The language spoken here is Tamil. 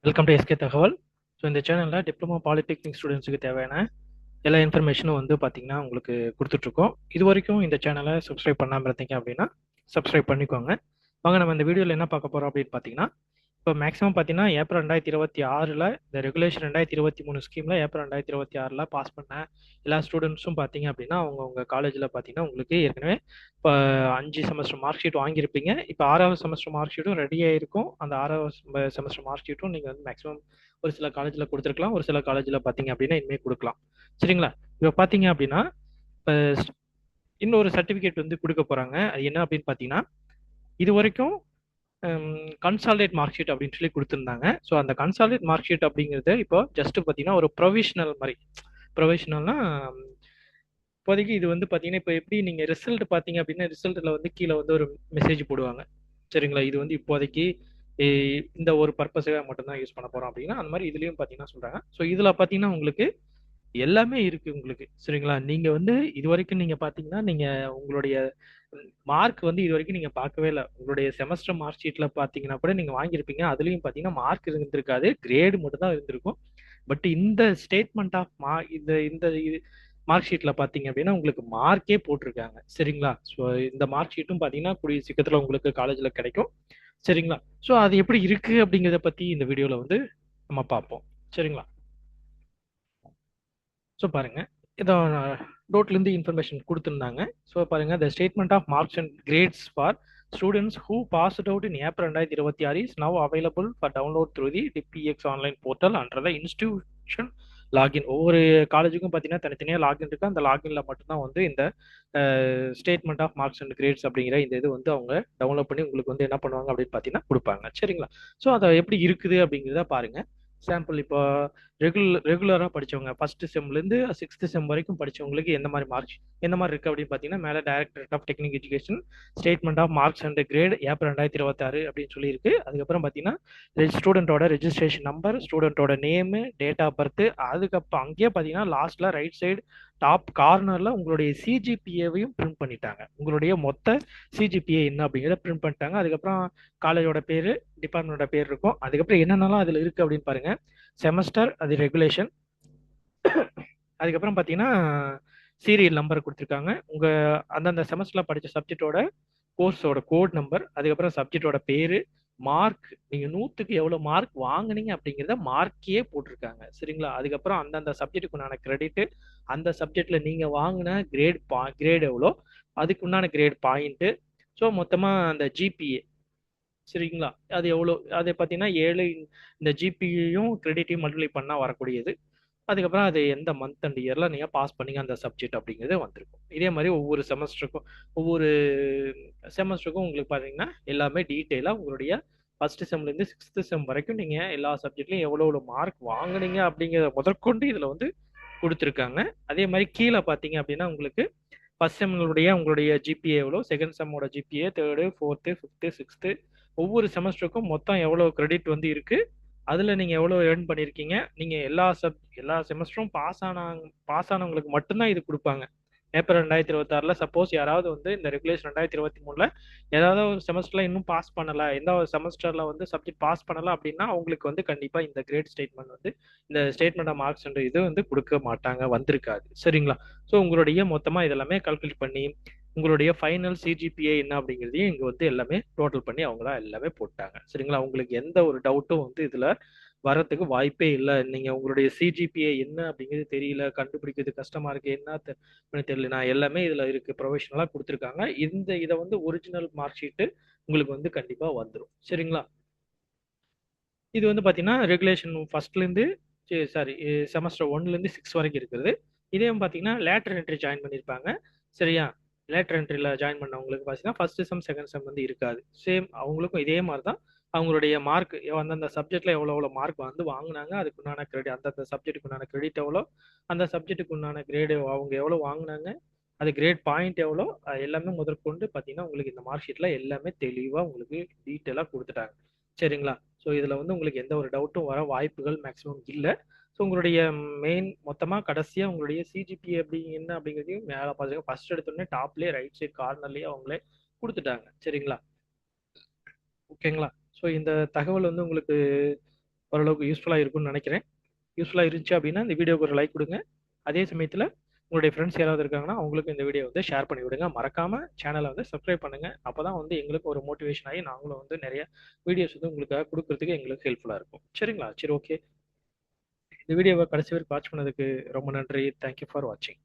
வெல்கம் டு எஸ்கே தகவல். ஸோ இந்த சேனலில் டிப்ளமோ பாலிடெக்னிக் ஸ்டூடெண்ட்ஸுக்கு தேவையான எல்லா இன்ஃபர்மேஷனும் வந்து பார்த்தீங்கன்னா உங்களுக்கு கொடுத்துட்ருக்கோம். இது வரைக்கும் இந்த சேனலை சப்ஸ்கிரைப் பண்ணாமல் இருந்தீங்க அப்படின்னா சப்ஸ்கிரைப் பண்ணிக்கோங்க. வாங்க நம்ம இந்த வீடியோவில் என்ன பார்க்க போகிறோம் அப்படின்னு பார்த்தீங்கன்னா, இப்போ மேக்ஸிமம் பார்த்தீங்கன்னா ஏப்ரல் 2026 இந்த ரெகுலேஷன் 2023 ஸ்கீமில் ஏப்ரல் 2026 பாஸ் பண்ண எல்லா ஸ்டூடெண்ட்ஸும் பார்த்தீங்க அப்படின்னா அவங்க காலேஜில் பார்த்தீங்கன்னா உங்களுக்கு ஏற்கனவே இப்போ 5 செமஸ்டர் மார்க் ஷீட் வாங்கியிருப்பீங்க. இப்போ 6வது செமஸ்டர் மார்க் ஷீட்டும் ரெடியாக இருக்கும். அந்த 6வது செமஸ்டர் மார்க் ஷீட்டும் நீங்கள் வந்து மேக்ஸிமம் ஒரு சில காலேஜில் கொடுத்துருக்கலாம், ஒரு சில காலேஜில் பார்த்தீங்க அப்படின்னா இனிமேல் கொடுக்கலாம். சரிங்களா? இப்போ பார்த்தீங்க அப்படின்னா இப்போ இன்னொரு சர்டிஃபிகேட் வந்து கொடுக்க போகிறாங்க. அது என்ன அப்படின்னு பார்த்தீங்கன்னா, இது வரைக்கும் கன்சாலிடேட் மார்க் ஷீட் அப்படின்னு சொல்லி கொடுத்துருந்தாங்க. ஸோ அந்த கன்சாலிடேட் மார்க் ஷீட் அப்படிங்கிறது இப்போ ஜஸ்ட் பார்த்தீங்கன்னா ஒரு ப்ரொவிஷனல் மாதிரி. ப்ரொவிஷனல்னா இப்போதைக்கு இது வந்து பார்த்தீங்கன்னா இப்போ எப்படி நீங்கள் ரிசல்ட் பார்த்தீங்க அப்படின்னா ரிசல்ட்டில் வந்து கீழே வந்து ஒரு மெசேஜ் போடுவாங்க. சரிங்களா? இது வந்து இப்போதைக்கு இந்த ஒரு பர்பஸுக்காக மட்டும்தான் யூஸ் பண்ண போகிறோம் அப்படின்னா அந்த மாதிரி இதுலேயும் பார்த்தீங்கன்னா சொல்கிறாங்க. ஸோ இதில் பார்த்தீங்கன்னா உங்களுக்கு எல்லாமே இருக்கு உங்களுக்கு. சரிங்களா? நீங்க வந்து இதுவரைக்கும் நீங்க பாத்தீங்கன்னா, நீங்க உங்களுடைய மார்க் வந்து இதுவரைக்கும் நீங்க பார்க்கவே இல்ல. உங்களுடைய செமஸ்டர் மார்க் ஷீட்ல பாத்தீங்கன்னா கூட நீங்க வாங்கியிருப்பீங்க. அதுலயும் பாத்தீங்கன்னா மார்க் இருந்திருக்காது. கிரேடு மட்டும் தான் இருந்திருக்கும். பட் இந்த ஸ்டேட்மெண்ட் ஆஃப் இந்த இந்த மார்க் ஷீட்ல பாத்தீங்க அப்படின்னா உங்களுக்கு மார்க்கே போட்டிருக்காங்க. சரிங்களா? ஸோ இந்த மார்க் ஷீட்டும் பாத்தீங்கன்னா கூடிய சீக்கிரத்துல உங்களுக்கு காலேஜ்ல கிடைக்கும். சரிங்களா? ஸோ அது எப்படி இருக்கு அப்படிங்கிறத பத்தி இந்த வீடியோல வந்து நம்ம பார்ப்போம். சரிங்களா? ஸோ பாருங்க, இதை நோட்லேருந்து இன்ஃபர்மேஷன் கொடுத்துருந்தாங்க. ஸோ பாருங்க, the statement of marks and grades for students who passed out in April 2026 is now available for download through the DPX online portal under the institution login. ஒவ்வொரு காலேஜுக்கும் பார்த்தீங்கன்னா தனித்தனியாக லாகின் இருக்கு. அந்த லாகின்ல மட்டும்தான் வந்து இந்த statement of marks and grades அப்படிங்கிற இந்த இது வந்து அவங்க டவுன்லோட் பண்ணி உங்களுக்கு வந்து என்ன பண்ணுவாங்க அப்படின்னு பார்த்தீங்கன்னா கொடுப்பாங்க. சரிங்களா? ஸோ அதை எப்படி இருக்குது அப்படிங்கிறத பாருங்க. சாம்பிள் இப்போ ரெகுலராக படிச்சவங்க ஃபர்ஸ்ட் செம்லேருந்து சிக்ஸ்த் செம் வரைக்கும் படிச்சவங்களுக்கு எந்த மாதிரி மார்க்ஸ் எந்த மாதிரி இருக்கு அப்படின்னு பார்த்தீங்கன்னா, மேலே directorate of technic education statement of marks and grade April 2026 அப்படின்னு சொல்லியிருக்கு. அதுக்கப்புறம் பார்த்தீங்கன்னா ஸ்டூடெண்ட்டோட ரெஜிஸ்ட்ரேஷன் நம்பர், ஸ்டூடெண்ட்டோட நேமு, டேட் ஆஃப் பர்த், அதுக்கப்புறம் அங்கேயே பார்த்தீங்கன்னா லாஸ்ட்ல ரைட் சைடு டாப் கார்னர்ல உங்களுடைய சிஜிபிஏவையும் பிரிண்ட் பண்ணிட்டாங்க. உங்களுடைய மொத்த சிஜிபிஏ என்ன அப்படிங்கிறத பிரிண்ட் பண்ணிட்டாங்க. அதுக்கப்புறம் காலேஜோட பேரு, டிபார்ட்மெண்டோட பேர் இருக்கும். அதுக்கப்புறம் என்னென்னலாம் அதில் இருக்கு அப்படின்னு பாருங்க. செமஸ்டர், அது ரெகுலேஷன், அதுக்கப்புறம் பார்த்தீங்கன்னா சீரியல் நம்பர் கொடுத்துருக்காங்க. உங்கள் அந்தந்த செமஸ்டரில் படித்த சப்ஜெக்டோட கோர்ஸோட கோட் நம்பர், அதுக்கப்புறம் சப்ஜெக்டோட பேர், மார்க், நீங்கள் 100க்கு எவ்வளோ மார்க் வாங்கினீங்க அப்படிங்கிறத மார்க்கையே போட்டிருக்காங்க. சரிங்களா? அதுக்கப்புறம் அந்தந்த சப்ஜெக்ட்டுக்கு உண்டான கிரெடிட்டு, அந்த சப்ஜெக்டில் நீங்கள் வாங்கின கிரேட் எவ்வளோ, அதுக்கு உண்டான கிரேட் பாயிண்ட்டு, ஸோ மொத்தமாக அந்த ஜிபிஏ. சரிங்களா? அது எவ்வளோ, அதை பார்த்தீங்கன்னா 7 இந்த ஜிபியும் கிரெடிட்டையும் மல்டிப்ளை பண்ணால் வரக்கூடியது. அதுக்கப்புறம் அது எந்த மந்த் அண்ட் இயரில் நீங்கள் பாஸ் பண்ணீங்க அந்த சப்ஜெக்ட் அப்படிங்கிறது வந்திருக்கும். இதே மாதிரி ஒவ்வொரு செமஸ்டருக்கும் உங்களுக்கு பார்த்தீங்கன்னா எல்லாமே டீட்டெயிலாக உங்களுடைய ஃபர்ஸ்ட் செம்லேருந்து சிக்ஸ்த் செம் வரைக்கும் நீங்கள் எல்லா சப்ஜெக்ட்லையும் எவ்வளோ எவ்வளோ மார்க் வாங்குனீங்க அப்படிங்கிறத முதற்கொண்டு இதில் வந்து கொடுத்துருக்காங்க. அதே மாதிரி கீழே பார்த்தீங்க அப்படின்னா உங்களுக்கு ஃபர்ஸ்ட் செம்களுடைய உங்களுடைய ஜிபிஏ எவ்வளோ, செகண்ட் செம்மோட GPA, third, fourth, fifth, sixth, ஒவ்வொரு செமஸ்டருக்கும் மொத்தம் எவ்வளோ கிரெடிட் வந்து இருக்கு, அதுல நீங்க எவ்வளோ ஏர்ன் பண்ணியிருக்கீங்க, நீங்க எல்லா செமஸ்டரும் பாஸ் ஆனவங்களுக்கு மட்டும்தான் இது கொடுப்பாங்க. ஏப்ரல் 2026 சப்போஸ் யாராவது வந்து இந்த ரெகுலேஷன் 2023 ஏதாவது ஒரு செமஸ்டர்ல இன்னும் பாஸ் பண்ணல, எந்த ஒரு செமஸ்டர்ல வந்து சப்ஜெக்ட் பாஸ் பண்ணல அப்படின்னா அவங்களுக்கு வந்து கண்டிப்பா இந்த கிரேட் ஸ்டேட்மெண்ட் வந்து இந்த ஸ்டேட்மெண்ட் ஆஃப் மார்க்ஸ் இது வந்து கொடுக்க மாட்டாங்க, வந்திருக்காது. சரிங்களா? ஸோ உங்களுடைய மொத்தமா இதெல்லாமே கால்குலேட் பண்ணி உங்களுடைய ஃபைனல் சிஜிபிஏ என்ன அப்படிங்கிறதையும் இங்க வந்து எல்லாமே டோட்டல் பண்ணி அவங்களா எல்லாமே போட்டாங்க. சரிங்களா? உங்களுக்கு எந்த ஒரு டவுட்டும் வந்து இதுல வரத்துக்கு வாய்ப்பே இல்லை. நீங்க உங்களுடைய சிஜிபிஏ என்ன அப்படிங்கிறது தெரியல, கண்டுபிடிக்கிறது கஷ்டமா இருக்கு, என்ன தெரியல, நான் எல்லாமே இதுல இருக்கு, ப்ரொஃபஷனலா கொடுத்துருக்காங்க. இதை வந்து ஒரிஜினல் மார்க் ஷீட்டு உங்களுக்கு வந்து கண்டிப்பா வந்துடும். சரிங்களா? இது வந்து பாத்தீங்கன்னா ரெகுலேஷன் ஃபர்ஸ்ட்ல இருந்து சாரி செமஸ்டர் 1ல இருந்து 6 வரைக்கும் இருக்குது. இதே பாத்தீங்கன்னா லேட்டர் என்ட்ரி ஜாயின் பண்ணிருப்பாங்க. சரியா? லேட்டர் என்ட்ரில ஜாயின் பண்ணவங்களுக்கு பார்த்தீங்கன்னா ஃபர்ஸ்ட் செம் செகண்ட் செம் வந்து இருக்காது. சேம் அவங்களுக்கும் இதே மாதிரி தான் அவங்களுடைய மார்க் அந்தந்த சப்ஜெக்ட்ல எவ்வளோ எவ்வளோ மார்க் வந்து வாங்கினாங்க, அதுக்குண்டான கிரெடிட் அந்தந்த சப்ஜெக்ட்டுக்கு உண்டான கிரெடிட் எவ்வளோ, அந்த சப்ஜெக்ட்டுக்கு உண்டான கிரேடு அவங்க எவ்வளோ வாங்கினாங்க, அது கிரேட் பாயிண்ட் எவ்வளோ, எல்லாமே முதற்கொண்டு பார்த்தீங்கன்னா உங்களுக்கு இந்த மார்க் ஷீட்ல எல்லாமே தெளிவாக உங்களுக்கு டீட்டெயிலாக கொடுத்துட்டாங்க. சரிங்களா? ஸோ இதில் வந்து உங்களுக்கு எந்த ஒரு டவுட்டும் வர வாய்ப்புகள் மேக்ஸிமம் இல்லை. ஸோ உங்களுடைய மெயின் மொத்தமாக கடைசியாக உங்களுடைய சிஜிபி அப்படி என்ன அப்படிங்கிறதையும் மேலே பார்த்துங்க. ஃபர்ஸ்ட் எடுத்தோடனே டாப்லேயே ரைட் சைட் கார்னர்லேயே அவங்களே கொடுத்துட்டாங்க. சரிங்களா? ஓகேங்களா? ஸோ இந்த தகவல் வந்து உங்களுக்கு ஓரளவுக்கு யூஸ்ஃபுல்லாக இருக்கும்னு நினைக்கிறேன். யூஸ்ஃபுல்லாக இருந்துச்சு அப்படின்னா இந்த வீடியோக்கு ஒரு லைக் கொடுங்க. அதே சமயத்தில் உங்களுடைய ஃப்ரெண்ட்ஸ் யாராவது இருக்காங்கன்னா அவங்களுக்கு இந்த வீடியோ வந்து ஷேர் பண்ணி விடுங்க. மறக்காம சேனலை வந்து சப்ஸ்கிரைப் பண்ணுங்க. அப்பதான் வந்து எங்களுக்கு ஒரு மோட்டிவேஷன் ஆகி நாங்களும் வந்து நிறைய வீடியோஸ் வந்து உங்களுக்காக கொடுக்கறதுக்கு எங்களுக்கு ஹெல்ப்ஃபுல்லாக இருக்கும். சரிங்களா? சரி, ஓகே. இந்த வீடியோவை கடைசி வரைக்கும் வாட்ச் பண்ணதுக்கு ரொம்ப நன்றி. தேங்க்யூ ஃபார் வாட்சிங்.